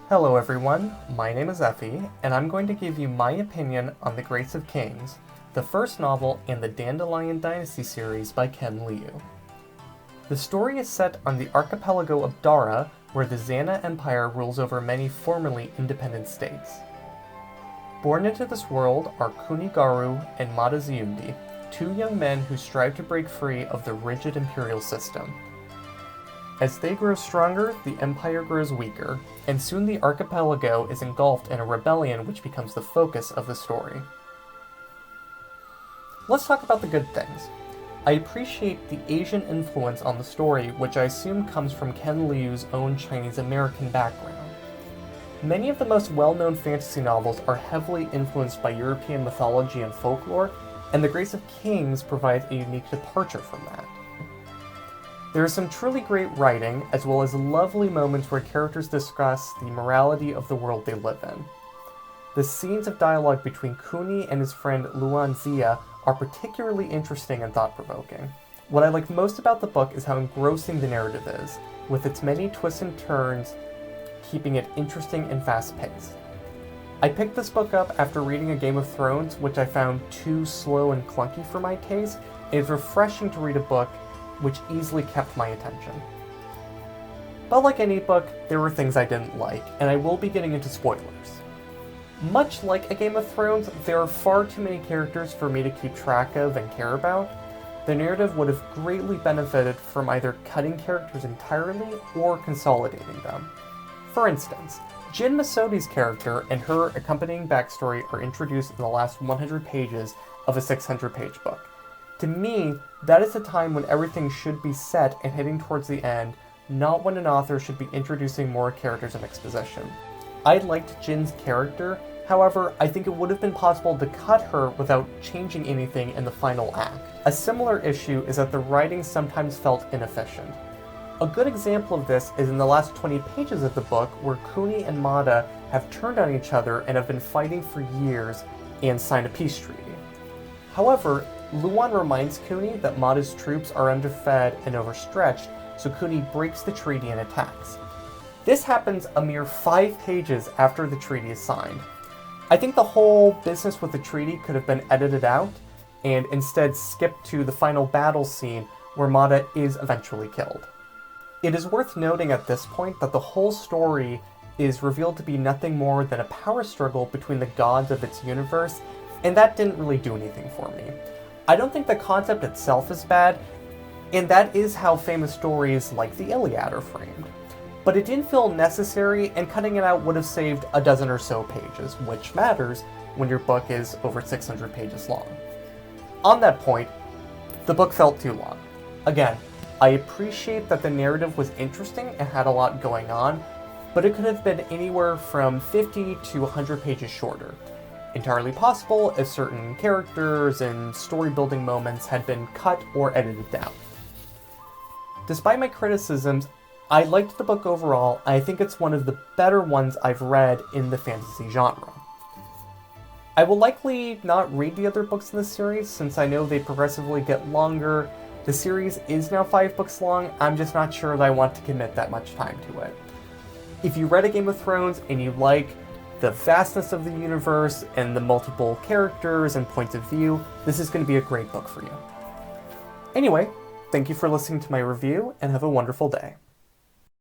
Hello everyone, my name is Effie, and I'm going to give you my opinion on The Grace of Kings, the first novel in the Dandelion Dynasty series by Ken Liu. The story is set on the archipelago of Dara, where the Zana Empire rules over many formerly independent states. Born into this world are Kunigaru and Madaziundi, two young men who strive to break free of the rigid imperial system. As they grow stronger, the empire grows weaker, and soon the archipelago is engulfed in a rebellion which becomes the focus of the story. Let's talk about the good things. I appreciate the Asian influence on the story, which I assume comes from Ken Liu's own Chinese-American background. Many of the most well-known fantasy novels are heavily influenced by European mythology and folklore, and The Grace of Kings provides a unique departure from that. There is some truly great writing, as well as lovely moments where characters discuss the morality of the world they live in. The scenes of dialogue between Kuni and his friend Luan Xia are particularly interesting and thought-provoking. What I like most about the book is how engrossing the narrative is, with its many twists and turns, keeping it interesting and fast-paced. I picked this book up after reading A Game of Thrones, which I found too slow and clunky for my taste. It's refreshing to read a book which easily kept my attention. But like any book, there were things I didn't like, and I will be getting into spoilers. Much like A Game of Thrones, there are far too many characters for me to keep track of and care about. The narrative would have greatly benefited from either cutting characters entirely or consolidating them. For instance, Jin Masodi's character and her accompanying backstory are introduced in the last 100 pages of a 600-page book. To me, that is the time when everything should be set and heading towards the end, not when an author should be introducing more characters and exposition. I liked Jin's character, however, I think it would have been possible to cut her without changing anything in the final act. A similar issue is that the writing sometimes felt inefficient. A good example of this is in the last 20 pages of the book, where Kuni and Mada have turned on each other and have been fighting for years and signed a peace treaty. However, Luan reminds Kuni that Mada's troops are underfed and overstretched, so Kuni breaks the treaty and attacks. This happens a mere 5 pages after the treaty is signed. I think the whole business with the treaty could have been edited out, and instead skipped to the final battle scene where Mada is eventually killed. It is worth noting at this point that the whole story is revealed to be nothing more than a power struggle between the gods of its universe, and that didn't really do anything for me. I don't think the concept itself is bad, and that is how famous stories like the Iliad are framed. But it didn't feel necessary, and cutting it out would have saved a dozen or so pages, which matters when your book is over 600 pages long. On that point, the book felt too long. Again, I appreciate that the narrative was interesting and had a lot going on, but it could have been anywhere from 50 to 100 pages shorter. Entirely possible if certain characters and story-building moments had been cut or edited down. Despite my criticisms, I liked the book overall, and I think it's one of the better ones I've read in the fantasy genre. I will likely not read the other books in the series, since I know they progressively get longer. The series is now 5 books long, I'm just not sure that I want to commit that much time to it. If you read A Game of Thrones and you like the vastness of the universe and the multiple characters and points of view, this is going to be a great book for you. Anyway, thank you for listening to my review, and have a wonderful day.